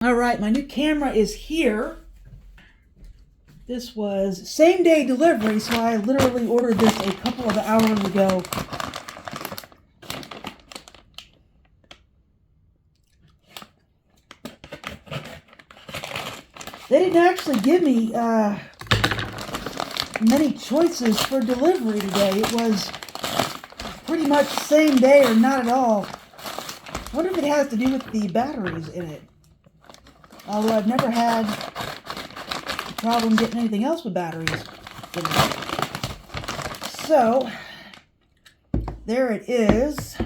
All right, my new camera is here. This was same day delivery, so I literally ordered this a couple of hours ago. They didn't actually give me many choices for delivery today. It was pretty much same day or not at all. I wonder if it has to do with the batteries in it. Although I've never had a problem getting anything else with batteries in it. So, there it is.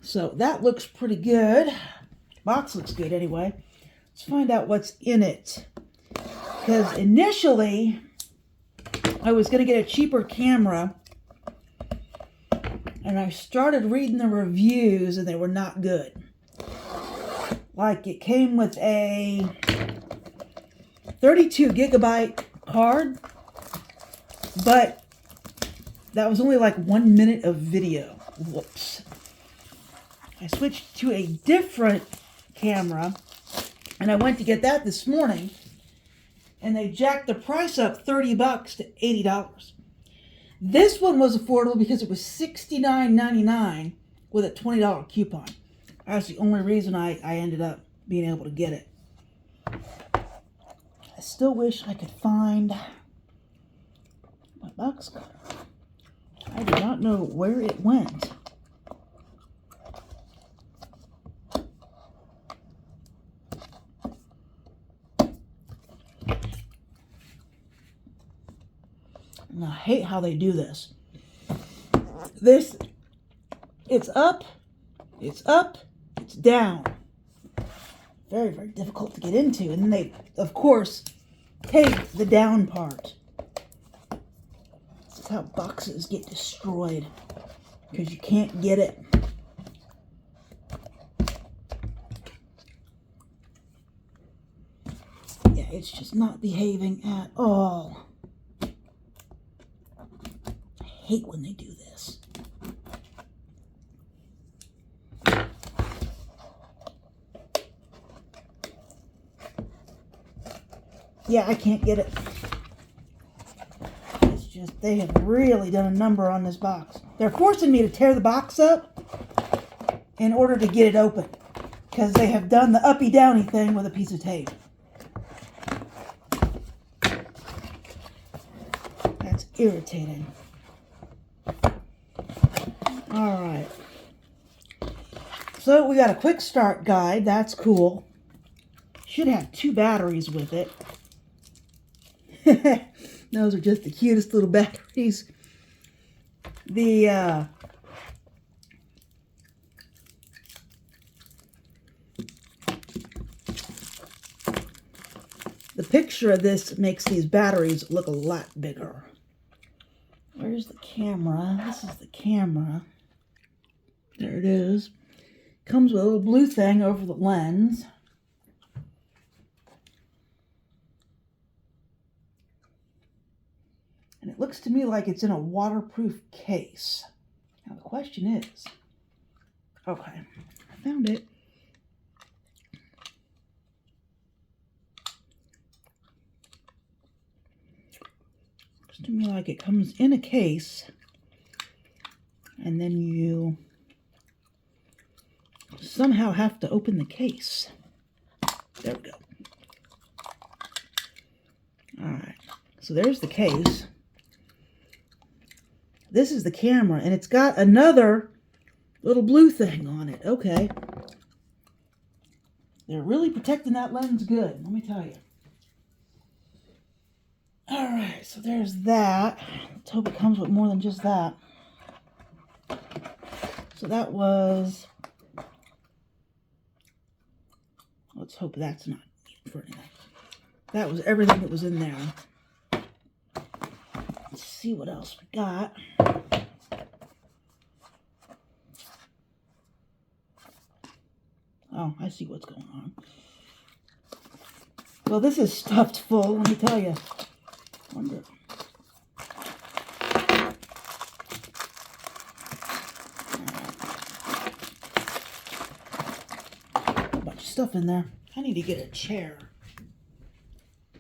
So that looks pretty good. Box looks good anyway. Let's find out what's in it. Because initially, I was going to get a cheaper camera. And I started reading the reviews and they were not good. Like it came with a 32 gigabyte card. But that was only like 1 minute of video. Whoops. I switched to a different camera, and I went to get that this morning, and they jacked the price up $30 to $80. This one was affordable because it was $69.99 with a $20 coupon. That's the only reason I ended up being able to get it. I still wish I could find my box cutter. I do not know where it went. And I hate how they do this. It's up, it's down. Very, very difficult to get into. And then they, of course, take the down part. This is how boxes get destroyed. Because you can't get it. Yeah, it's just not behaving at all. I hate when they do this. Yeah, I can't get it. It's just, they have really done a number on this box. They're forcing me to tear the box up in order to get it open. Because they have done the uppy-downy thing with a piece of tape. That's irritating. Alright. So we got a quick start guide. That's cool. Should have 2 batteries with it. Those are just the cutest little batteries. The picture of this makes these batteries look a lot bigger. Where's the camera? This is the camera. There it is. Comes with a little blue thing over the lens. And it looks to me like it's in a waterproof case. Now the question is, okay, I found it. Looks to me like it comes in a case, and then you somehow have to open the case. There we go. Alright, so there's the case. This is the camera, and it's got another little blue thing on it. Okay. They're really protecting that lens good, let me tell you. Alright, so there's that. Let's hope it comes with more than just that. So that was... Let's hope that's not for anything. That was everything that was in there. Let's see what else we got. Oh, I see what's going on. Well, this is stuffed full, let me tell you. Wonder. stuff in there. I need to get a chair.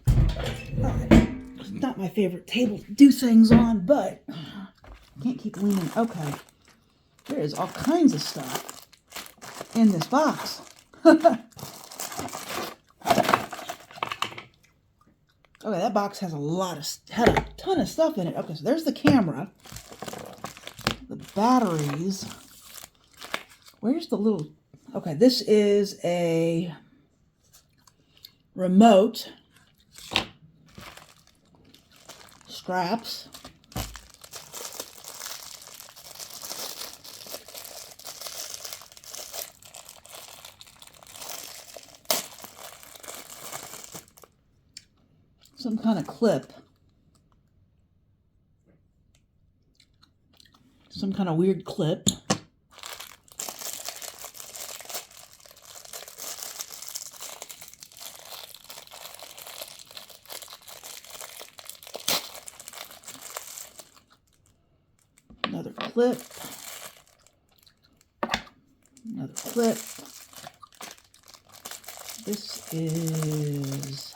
It's not my favorite table to do things on, but I can't keep leaning. Okay. There is all kinds of stuff in this box. Okay, that box has had a ton of stuff in it. Okay, so there's the camera, the batteries. Where's the little? Okay, this is a remote. Straps. Some kind of clip. Some kind of weird clip. Another clip. Another clip. This is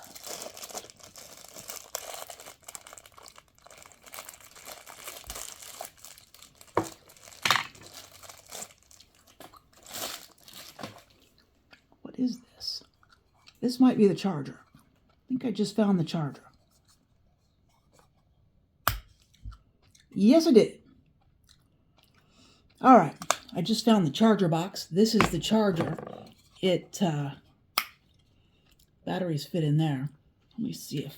what is this? This might be the charger. I think I just found the charger. Yes, I did. All right, I just found the charger box. This is the charger. It batteries fit in there. Let me see if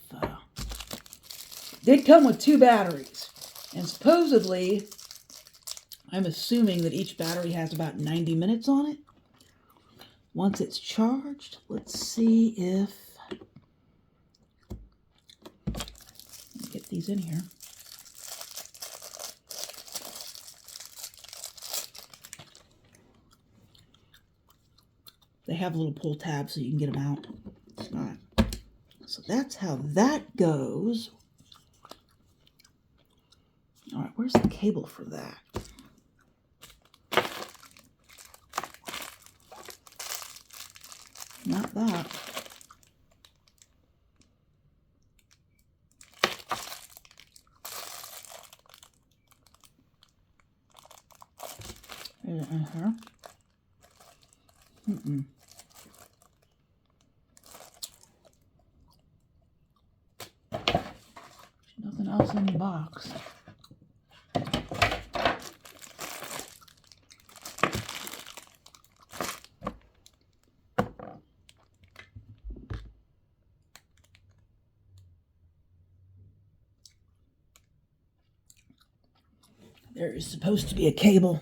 did come with 2 batteries, and supposedly, I'm assuming that each battery has about 90 minutes on it. Once it's charged, let's see if get these in here. They have little pull tabs so you can get them out. All right. So that's how that goes. All right, where's the cable for that? Not that. Nothing else in the box. There is supposed to be a cable.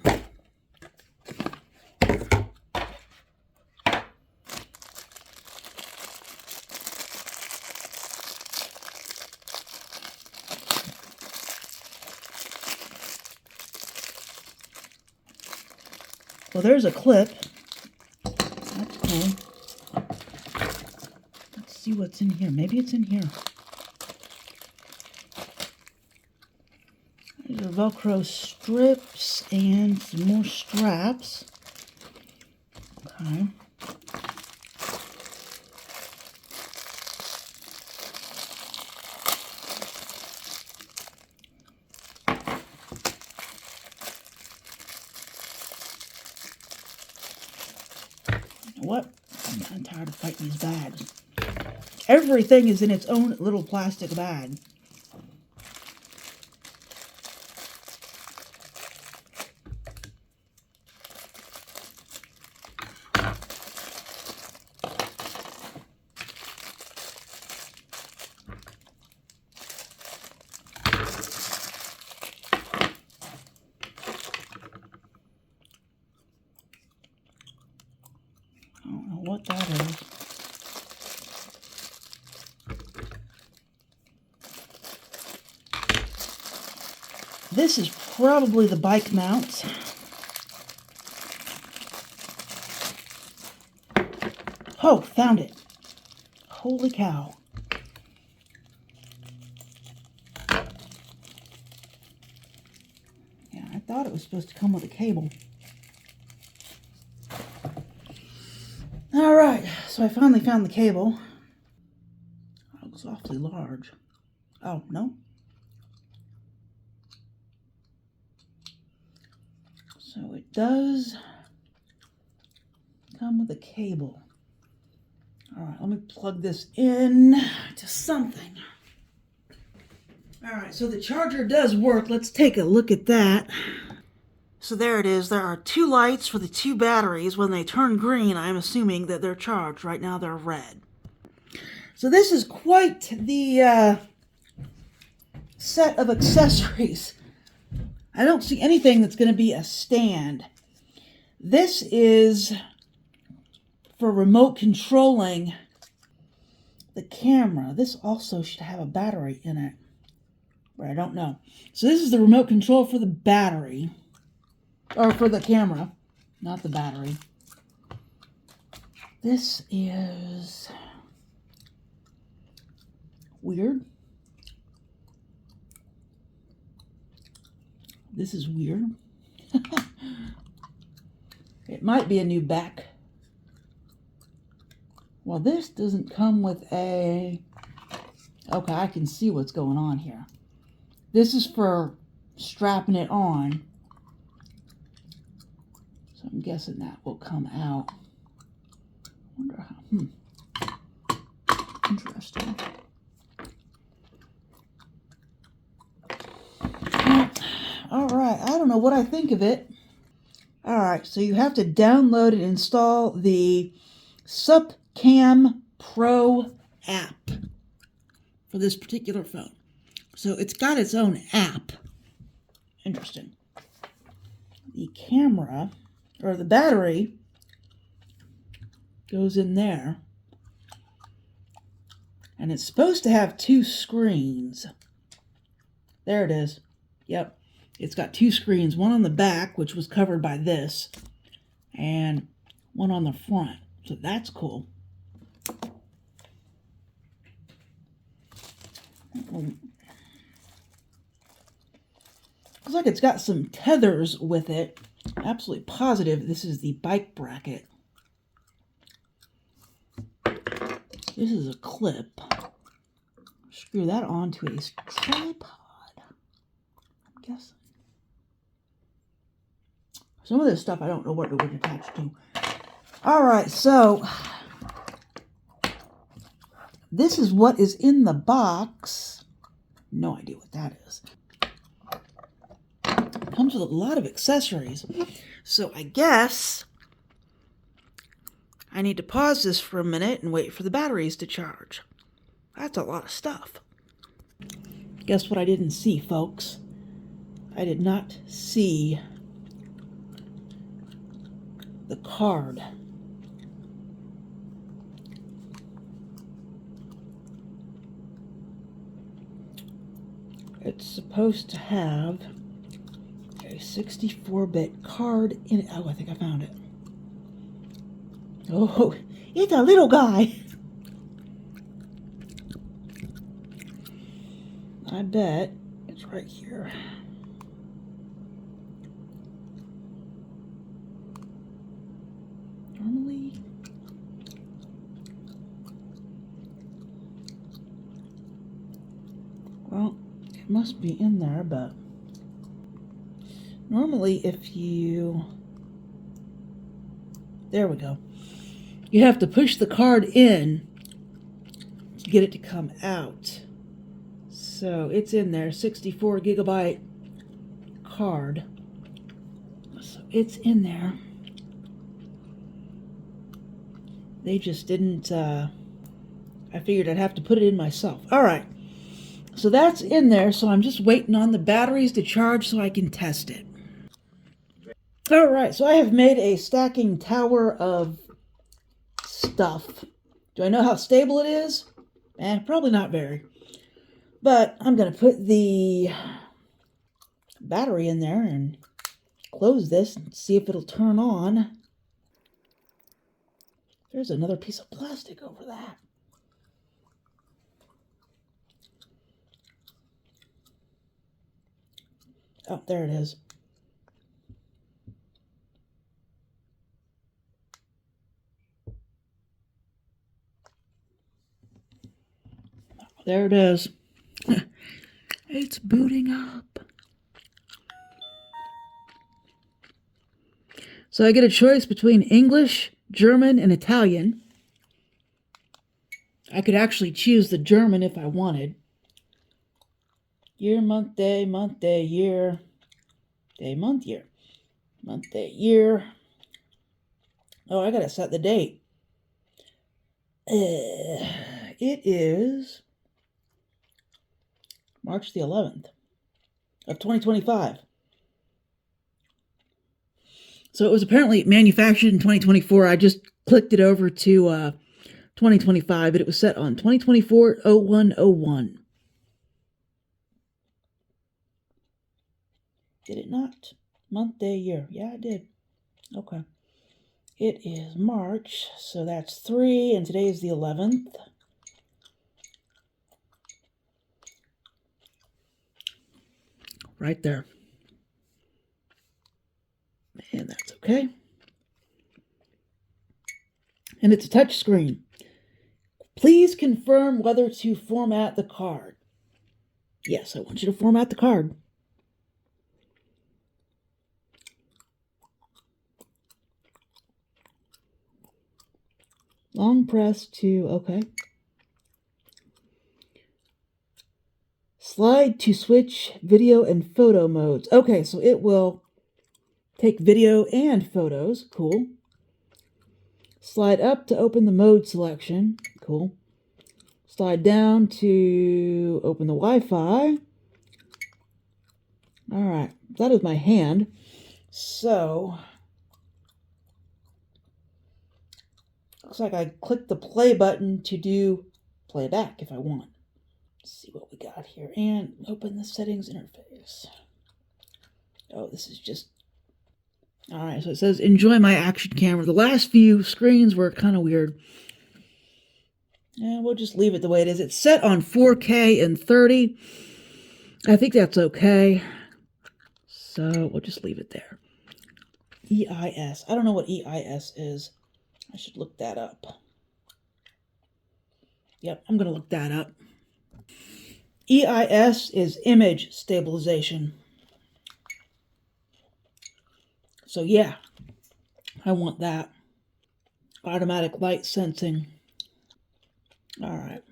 Well, there's a clip. That's cool. Let's see what's in here. Maybe it's in here. These are Velcro strips and some more straps. Okay. You know what? I'm tired of fighting these bags. Everything is in its own little plastic bag. I don't know what that is. This is probably the bike mounts. Oh, found it. Holy cow. Yeah, I thought it was supposed to come with a cable. All right, so I finally found the cable. It looks awfully large. Oh, no. So it does come with a cable. All right, let me plug this in to something. All right, so the charger does work. Let's take a look at that. So there it is. There are two lights for the two batteries. When they turn green, I'm assuming that they're charged. Right now they're red. So this is quite the set of accessories. I don't see anything that's going to be a stand. This is for remote controlling the camera. This also should have a battery in it, but I don't know. So this is the remote control for the battery, or for the camera, not the battery. This is weird. This is weird. It might be a new back. Well, this doesn't come with a... Okay, I can see what's going on here. This is for strapping it on. So I'm guessing that will come out. I wonder how... Interesting. All right, I don't know what I think of it. All right, so you have to download and install the SupCam Pro app for this particular phone. So it's got its own app. Interesting. The camera, or the battery, goes in there. And it's supposed to have two screens. There it is. Yep. It's got two screens, one on the back, which was covered by this, and one on the front. So that's cool. Looks like it's got some tethers with it. Absolutely positive this is the bike bracket. This is a clip. Screw that onto a tripod, I'm guessing. Some of this stuff I don't know what it would attach to. All right, so this is what is in the box. No idea what that is. It comes with a lot of accessories. So I guess I need to pause this for a minute and wait for the batteries to charge. That's a lot of stuff. Guess what I didn't see, folks? I did not see the card. It's supposed to have a 64-bit card in it. Oh, I think I found it. Oh, it's a little guy. I bet it's right here. Normally, well, it must be in there, but normally if you, there we go. You have to push the card in to get it to come out. So it's in there, 64 gigabyte card. So it's in there. They just didn't, I figured I'd have to put it in myself. All right. So that's in there, so I'm just waiting on the batteries to charge so I can test it. All right, so I have made a stacking tower of stuff. Do I know how stable it is? Probably not very. But I'm going to put the battery in there and close this and see if it'll turn on. There's another piece of plastic over that. Oh, there it is. There it is. It's booting up. So I get a choice between English, German, and Italian. I could actually choose the German if I wanted. Year, month, day, year. Day, month, year. Month, day, year. Oh, I gotta set the date. It is March the 11th of 2025. So it was apparently manufactured in 2024. I just clicked it over to 2025, but it was set on 2024-0101. Did it not? Month, day, year. Yeah, it did. Okay. It is March, so that's 3, and today is the 11th. Right there. And that's okay. And it's a touch screen. Please confirm whether to format the card. Yes, I want you to format the card. Long press to okay. Slide to switch video and photo modes. Okay, so it will take video and photos. Cool. Slide up to open the mode selection. Cool. Slide down to open the Wi-Fi. All right, that is my hand. So, looks like I clicked the play button to do playback if I want. Let's see what we got here. And open the settings interface. Oh, this is just... All right, so it says, enjoy my action camera. The last few screens were kind of weird. And we'll just leave it the way it is. It's set on 4K and 30. I think that's okay. So we'll just leave it there. EIS. I don't know what EIS is. I should look that up. Yep, I'm going to look that up. EIS is image stabilization. So yeah, I want that. Automatic light sensing. All right.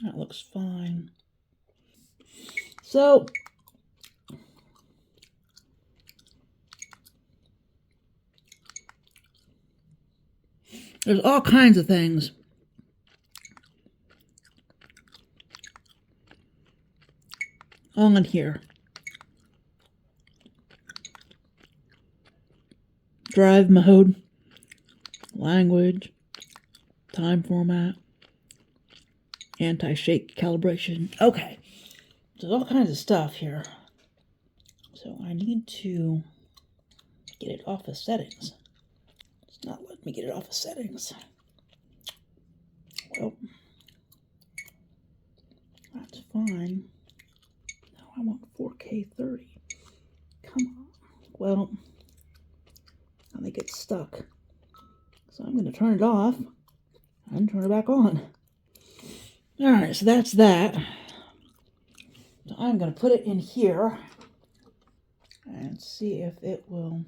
That looks fine. So, there's all kinds of things. On here. Drive mode, language, time format, anti-shake calibration. Okay, there's all kinds of stuff here. So I need to get it off of settings. It's not letting me get it off of settings. Well, that's fine. Now I want 4K 30. Come on. Well, I think it's stuck. So I'm going to turn it off and turn it back on. Alright, so that's that. So I'm going to put it in here and see if it will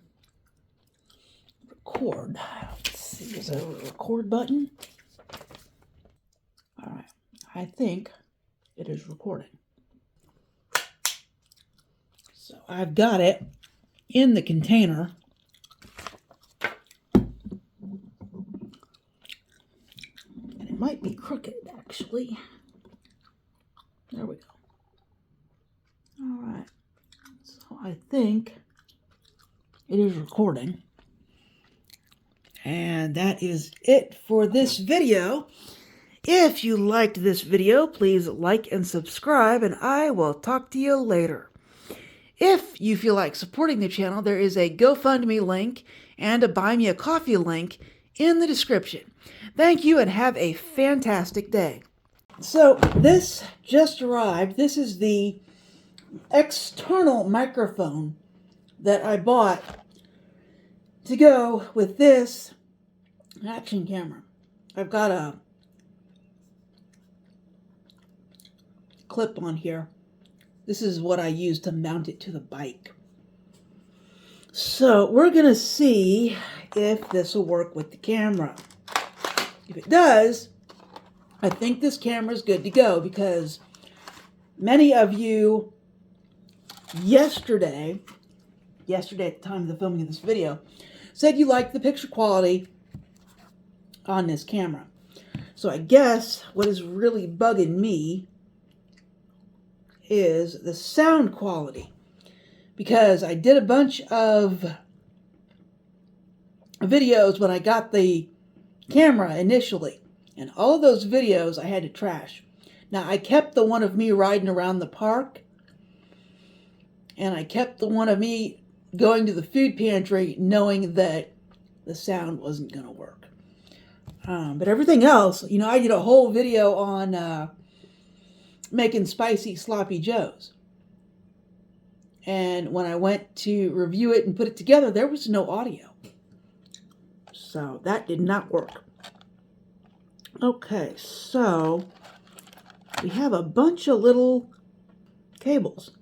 record. Let's see, is there a record button? Alright, I think it is recording. So I've got it in the container. It might be crooked, actually. There we go. All right. So I think it is recording. And that is it for this video. If you liked this video, please like and subscribe, and I will talk to you later. If you feel like supporting the channel, there is a GoFundMe link and a Buy Me a Coffee link in the description. Thank you and have a fantastic day. So this just arrived. This is the external microphone that I bought to go with this action camera. I've got a clip on here. This is what I use to mount it to the bike. So we're going to see if this will work with the camera. If it does, I think this camera is good to go, because many of you yesterday at the time of the filming of this video, said you liked the picture quality on this camera. So I guess what is really bugging me is the sound quality, because I did a bunch of videos when I got the camera initially, and all of those videos I had to trash. Now, I kept the one of me riding around the park, and I kept the one of me going to the food pantry knowing that the sound wasn't going to work. But everything else, you know, I did a whole video on making spicy sloppy joes. And when I went to review it and put it together, there was no audio. So that did not work. Okay, so we have a bunch of little cables.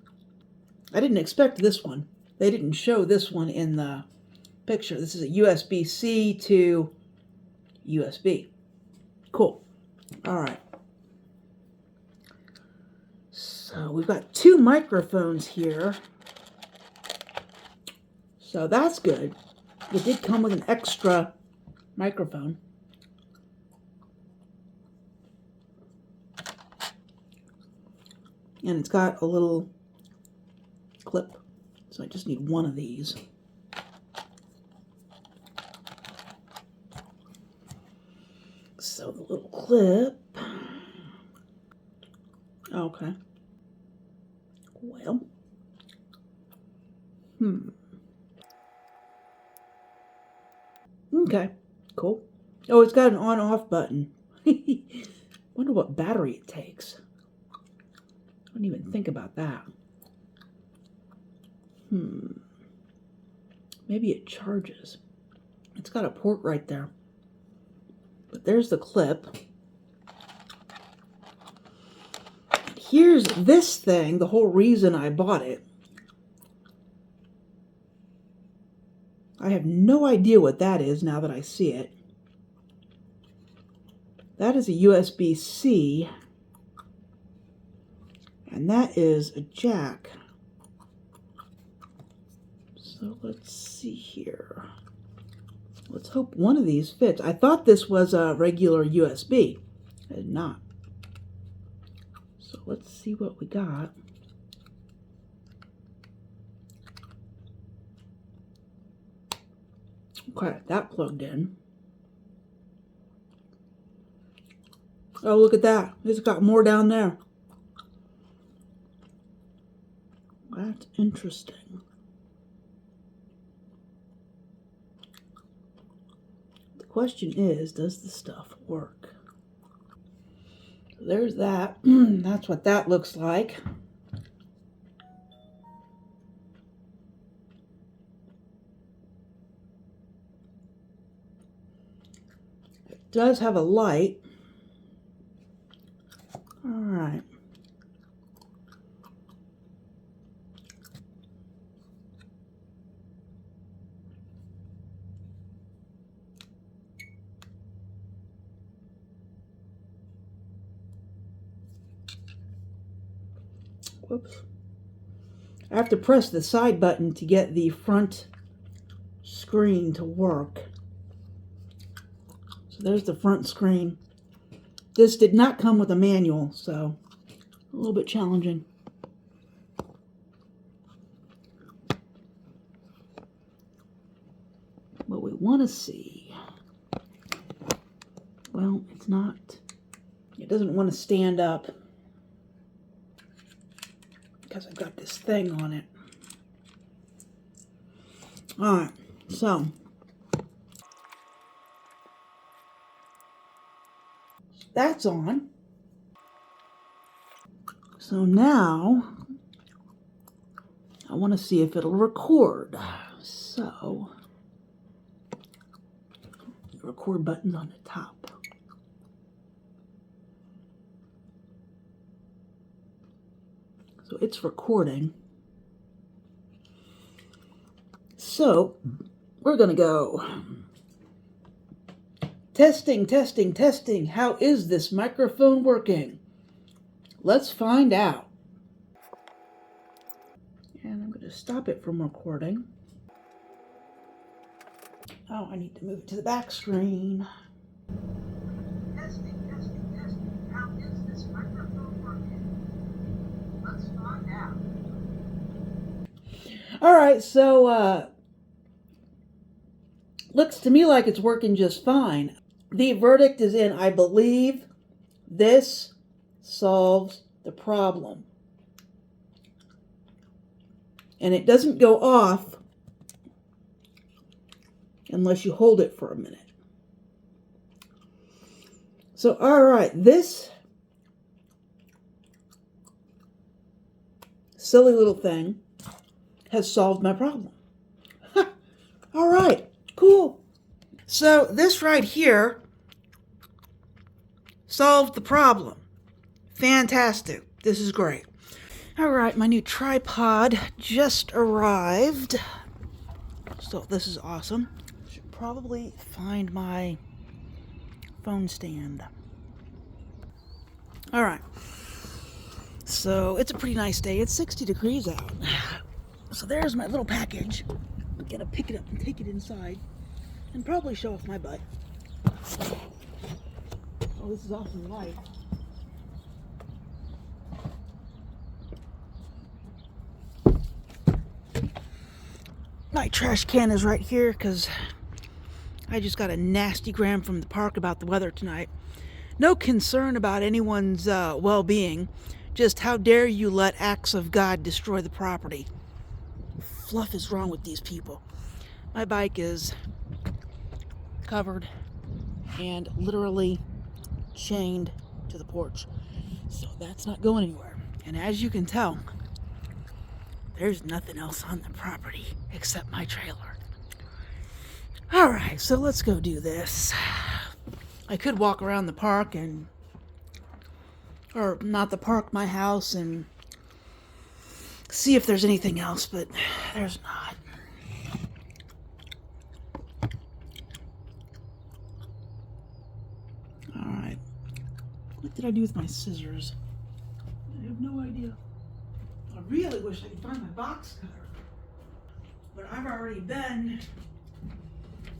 I didn't expect this one. They didn't show this one in the picture. This is a USB-C to USB. Cool. All right. So we've got 2 microphones here. So that's good. It did come with an extra microphone. And it's got a little clip. So I just need one of these. So the little clip. Okay. Well. Okay. Cool. Oh, it's got an on-off button. Wonder what battery it takes. I didn't even think about that. Maybe it charges. It's got a port right there. But there's the clip. Here's this thing, the whole reason I bought it. I have no idea what that is now that I see it. That is a USB-C. And that is a jack. So let's see here. Let's hope one of these fits. I thought this was a regular USB. It did not. So let's see what we got. Okay, that plugged in. Oh, look at that. It's got more down there. That's interesting. The question is, does the stuff work? So there's that. That's what that looks like. It does have a light. All right. Whoops. I have to press the side button to get the front screen to work. So there's the front screen. This did not come with a manual, so a little bit challenging. What we want to see, well, it's not, it doesn't want to stand up because I've got this thing on it. All right, so that's on. So now I want to see if it'll record. So the record button's on the top. So it's recording. So we're going to go. Testing, testing, testing. How is this microphone working? Let's find out. And I'm going to stop it from recording. Oh, I need to move it to the back screen. Testing, testing, testing. How is this microphone working? Let's find out. All right, so looks to me like it's working just fine. The verdict is in. I believe this solves the problem. And it doesn't go off unless you hold it for a minute. So, all right, this silly little thing has solved my problem. All right, cool. So this right here solved the problem. Fantastic. This is great. All right, my new tripod just arrived. So this is awesome. Should probably find my phone stand. All right. So it's a pretty nice day. It's 60 degrees out. So there's my little package. I'm gonna pick it up and take it inside and probably show off my butt. Oh, this is awesome light. My trash can is right here because I just got a nasty gram from the park about the weather tonight. No concern about anyone's well-being. Just how dare you let acts of God destroy the property. Fluff is wrong with these people. My bike is covered and literally chained to the porch. So that's not going anywhere. And as you can tell, there's nothing else on the property except my trailer. All right, so let's go do this. I could walk around the park and, or not the park, my house, and see if there's anything else, but there's not. All right. What did I do with my scissors? I have no idea. I really wish I could find my box cutter. But I've already been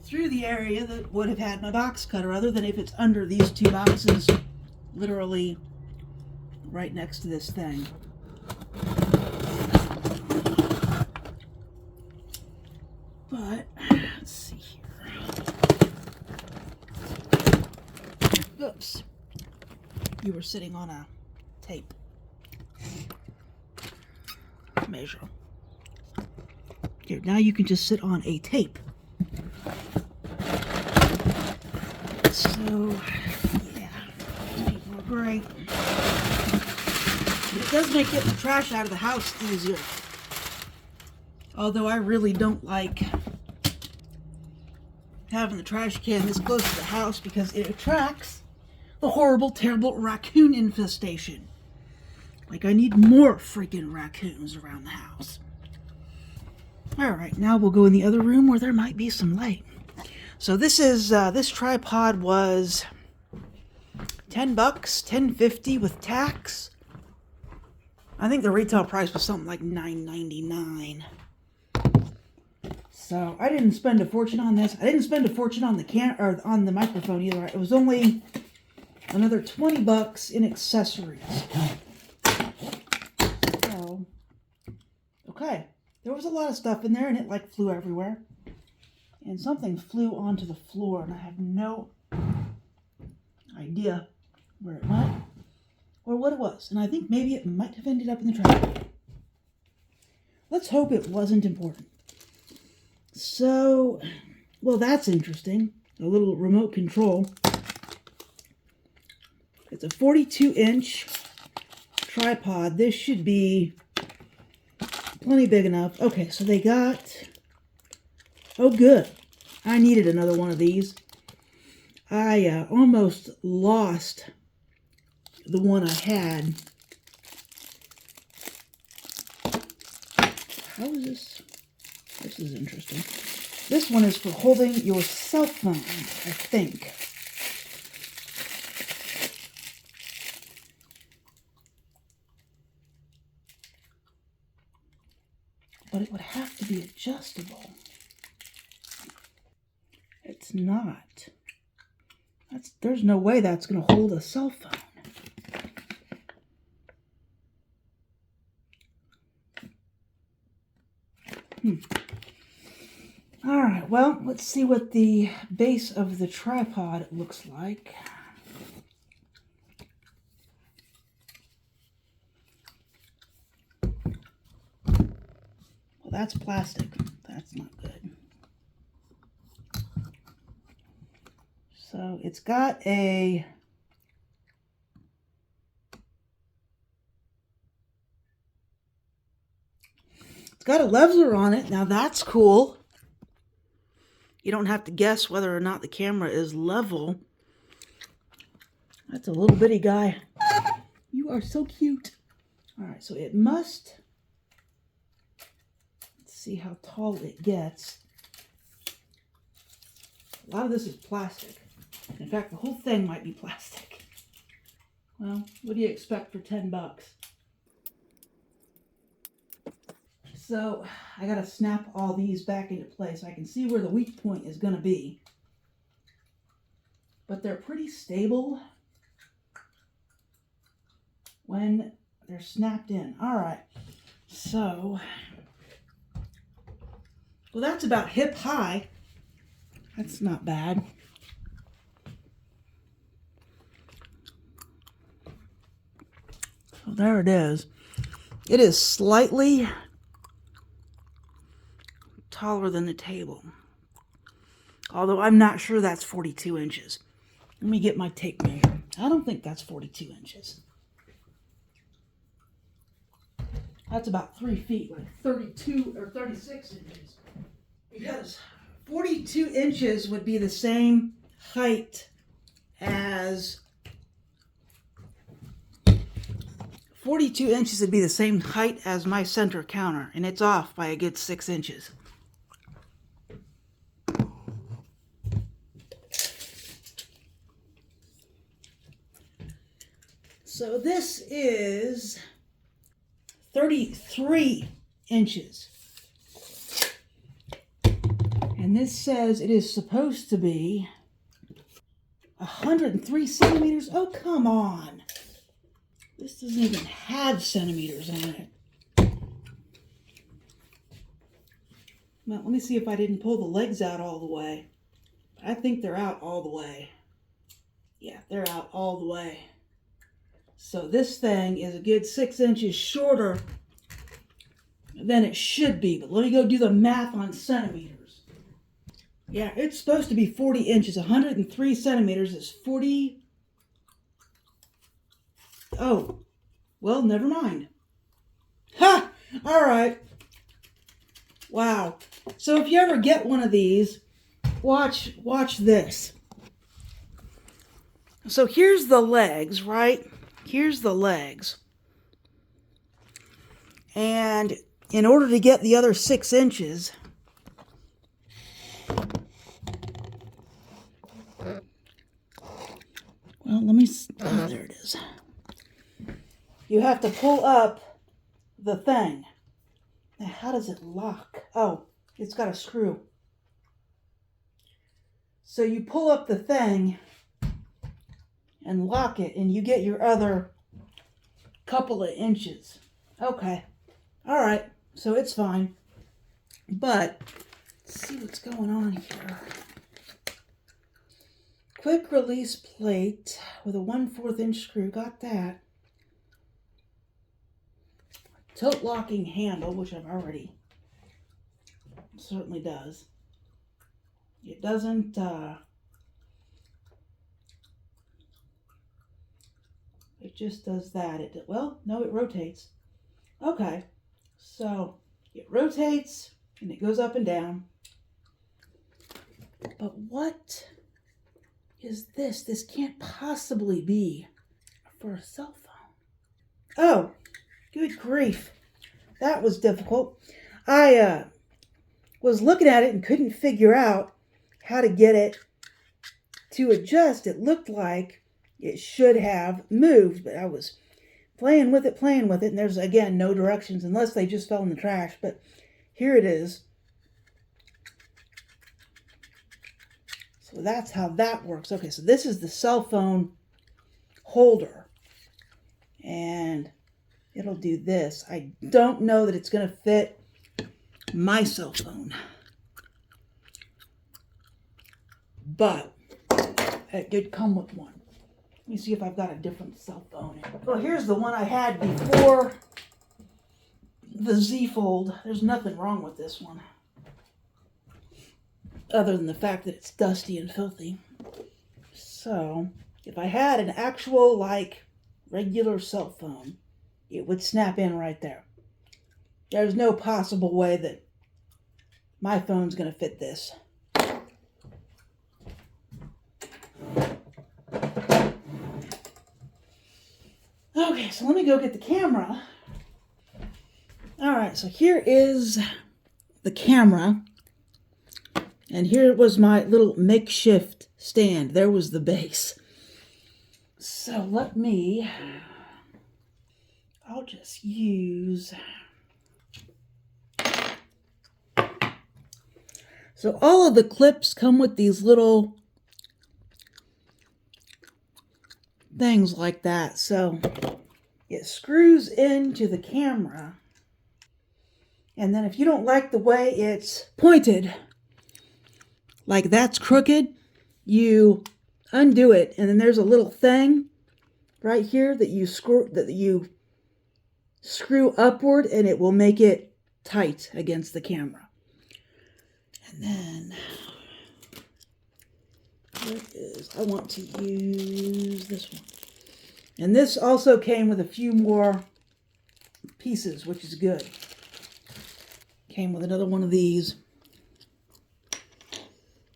through the area that would have had my box cutter, other than if it's under these two boxes, literally right next to this thing. But let's see here. Oops. You were sitting on a tape measure. Here, now you can just sit on a tape. So, yeah, make more great. It does make getting the trash out of the house easier. Although I really don't like having the trash can this close to the house because it attracts the horrible, terrible raccoon infestation. Like, I need more freaking raccoons around the house. Alright, now we'll go in the other room where there might be some light. So this is, this tripod was $10, $10.50 with tax. I think the retail price was something like $9.99. So I didn't spend a fortune on this. I didn't spend a fortune on the or on the microphone either. It was only another $20 in accessories. So, okay. There was a lot of stuff in there, and it like flew everywhere. And something flew onto the floor, and I have no idea where it went or what it was. And I think maybe it might have ended up in the trash. Let's hope it wasn't important. So, well, that's interesting. A little remote control. It's a 42-inch tripod. This should be plenty big enough. Okay, so they got... Oh, good. I needed another one of these. I almost lost the one I had How is this? This is interesting. This one is for holding your cell phone, I think. But it would have to be adjustable. It's not. There's no way that's going to hold a cell phone. All right, well, let's see what the base of the tripod looks like. Well, that's plastic. That's not good. So it's got a leveler on it. Now that's cool. You don't have to guess whether or not the camera is level. That's a little bitty guy. You are so cute. All right, so it must. Let's see how tall it gets. A lot of this is plastic. In fact, the whole thing might be plastic. Well, what do you expect for 10 bucks? So I gotta snap all these back into place. I can see where the weak point is gonna be. But they're pretty stable when they're snapped in. All right, so, well, that's about hip high. That's not bad. So there it is. It is slightly taller than the table. Although I'm not sure that's 42 inches. Let me get my tape measure. I don't think that's 42 inches. That's about 3 feet, like 32 or 36 inches. Because 42 inches would be the same height as 42 inches would be the same height as my center counter, and it's off by a good 6 inches. So this is 33 inches. And this says it is supposed to be 103 centimeters. Oh, come on. This doesn't even have centimeters on it. Well, let me see if I didn't pull the legs out all the way. I think they're out all the way. Yeah, they're out all the way. So this thing is a good 6 inches shorter than it should be. But let me go do the math on centimeters. Yeah, it's supposed to be 40 inches. 103 centimeters is 40. Oh, well, never mind. Ha! All right. Wow. So if you ever get one of these, watch this. So here's the legs, right? Here's the legs. And in order to get the other 6 inches, well, let me, oh, there it is. You have to pull up the thing. Now, how does it lock? Oh, it's got a screw. So you pull up the thing and lock it, and you get your other couple of inches. Okay. All right. So it's fine. But let's see what's going on here. Quick release plate with a 1/4 inch screw. Got that. Tilt locking handle, which I've already certainly does. It doesn't it just does that. Well, no, it rotates. Okay. So it rotates and it goes up and down. But what is this? This can't possibly be for a cell phone. Oh, good grief. That was difficult. I was looking at it and couldn't figure out how to get it to adjust. It looked like it should have moved, but I was playing with it, and there's, again, no directions unless they just fell in the trash, but here it is. So that's how that works. Okay, so this is the cell phone holder, and it'll do this. I don't know that it's going to fit my cell phone, but it did come with one. Let me see if I've got a different cell phone. Well, here's the one I had before the Z Fold. There's nothing wrong with this one, other than the fact that it's dusty and filthy. So, if I had an actual, like, regular cell phone, it would snap in right there. There's no possible way that my phone's going to fit this. Okay, so let me go get the camera. Alright, so here is the camera. And here was my little makeshift stand. There was the base. So I'll just use... So all of the clips come with these little things like that. So it screws into the camera. And then if you don't like the way it's pointed, like that's crooked, you undo it, and then there's a little thing right here that you screw upward, and it will make it tight against the camera. And then I want to use this one. And this also came with a few more pieces, which is good. Came with another one of these.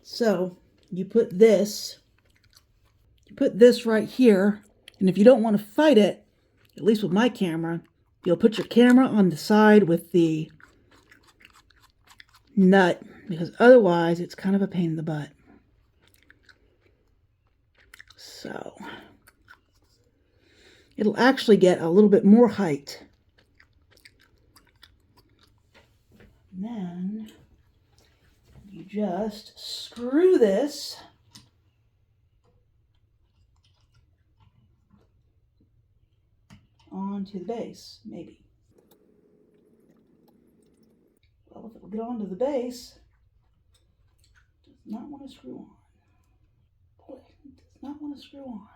So you put this right here, and if you don't want to fight it, at least with my camera, you'll put your camera on the side with the nut, because otherwise it's kind of a pain in the butt. So it'll actually get a little bit more height. And then you just screw this onto the base, maybe. Well, if it will get onto the base, it does not want to screw on. Boy, it does not want to screw on.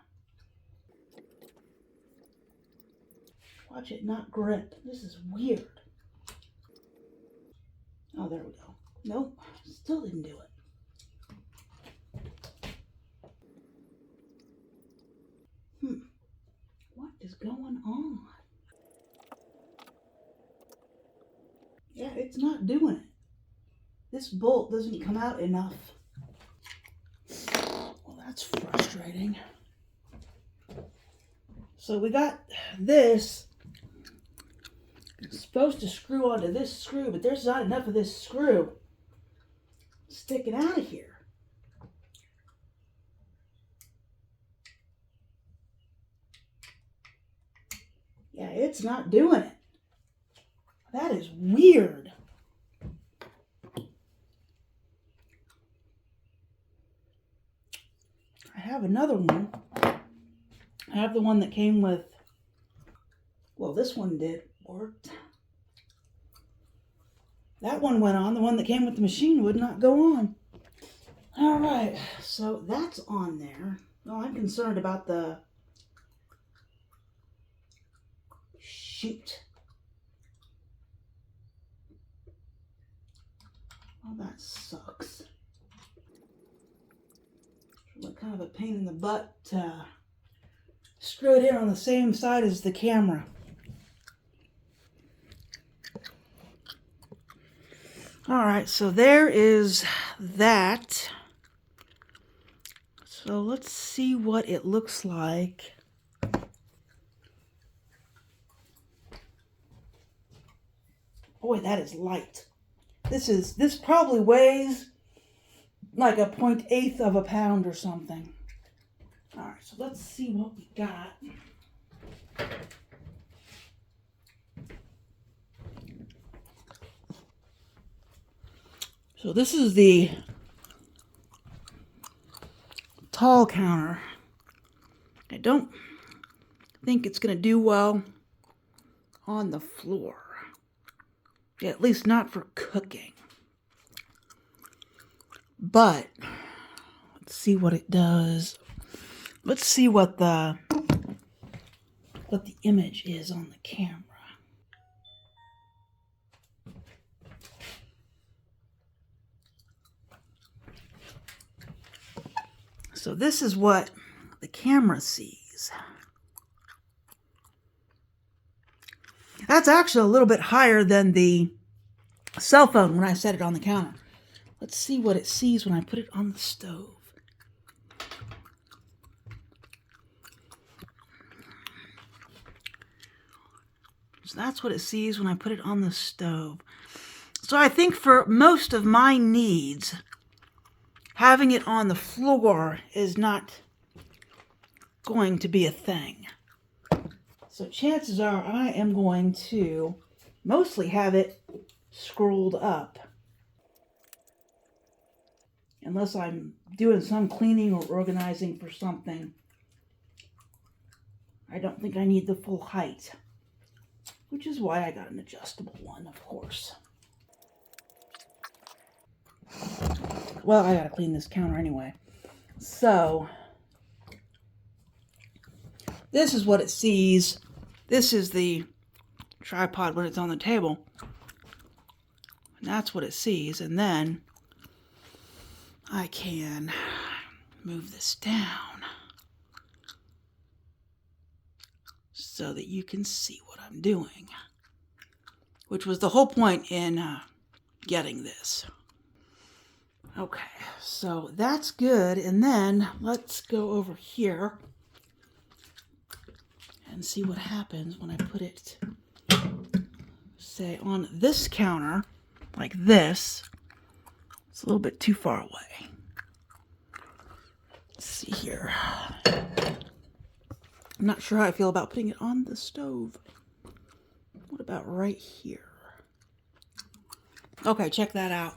Watch it not grip. This is weird. Oh, there we go. Nope, still didn't do it. What is going on? Yeah, it's not doing it. This bolt doesn't come out enough. Well, that's frustrating. So we got this. It's supposed to screw onto this screw, but there's not enough of this screw sticking out of here. Yeah, it's not doing it. That is weird. I have another one. I have the one that came with, well, this one worked. That one went on. The one that came with the machine would not go on. All right, so that's on there. Well, I'm concerned about the... Shoot. Oh, that sucks. What kind of a pain in the butt to screw it in on the same side as the camera. All right, so there is that. So let's see what it looks like. Boy, that is light. This probably weighs like a 0.8 of a pound or something. All right, so let's see what we got. So this is the tall counter. I don't think it's going to do well on the floor. Yeah, at least not for cooking. But let's see what it does. Let's see what the image is on the camera. So this is what the camera sees. That's actually a little bit higher than the cell phone when I set it on the counter. Let's see what it sees when I put it on the stove. So that's what it sees when I put it on the stove. So I think for most of my needs, having it on the floor is not going to be a thing. So chances are I am going to mostly have it scrolled up. Unless I'm doing some cleaning or organizing for something. I don't think I need the full height. Which is why I got an adjustable one, of course. Well, I gotta clean this counter anyway. So, this is what it sees. This is the tripod when it's on the table. And that's what it sees. And then I can move this down so that you can see what I'm doing, which was the whole point in getting this. Okay, so that's good. And then let's go over here and see what happens when I put it, say, on this counter, like this. It's a little bit too far away. Let's see here. I'm not sure how I feel about putting it on the stove. What about right here? Okay, check that out.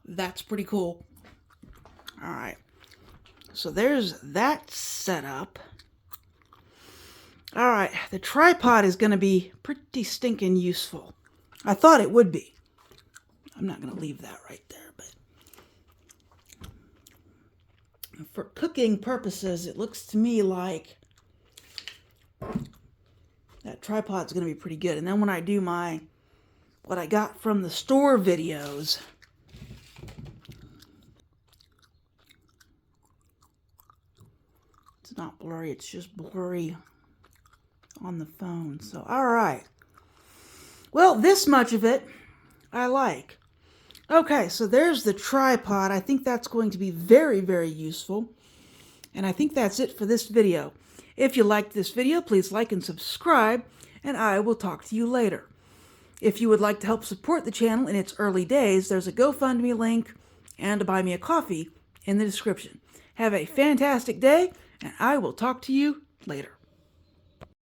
That's pretty cool. All right. So there's that setup. All right, the tripod is going to be pretty stinking useful. I thought it would be. I'm not going to leave that right there, but for cooking purposes, it looks to me like that tripod's going to be pretty good. And then when I do what I got from the store videos, it's not blurry, it's just blurry on the phone. So, all right. Well, this much of it I like. Okay, so there's the tripod. I think that's going to be very, very useful. And I think that's it for this video. If you liked this video, please like and subscribe, and I will talk to you later. If you would like to help support the channel in its early days, there's a GoFundMe link and a Buy Me a Coffee in the description. Have a fantastic day, and I will talk to you later.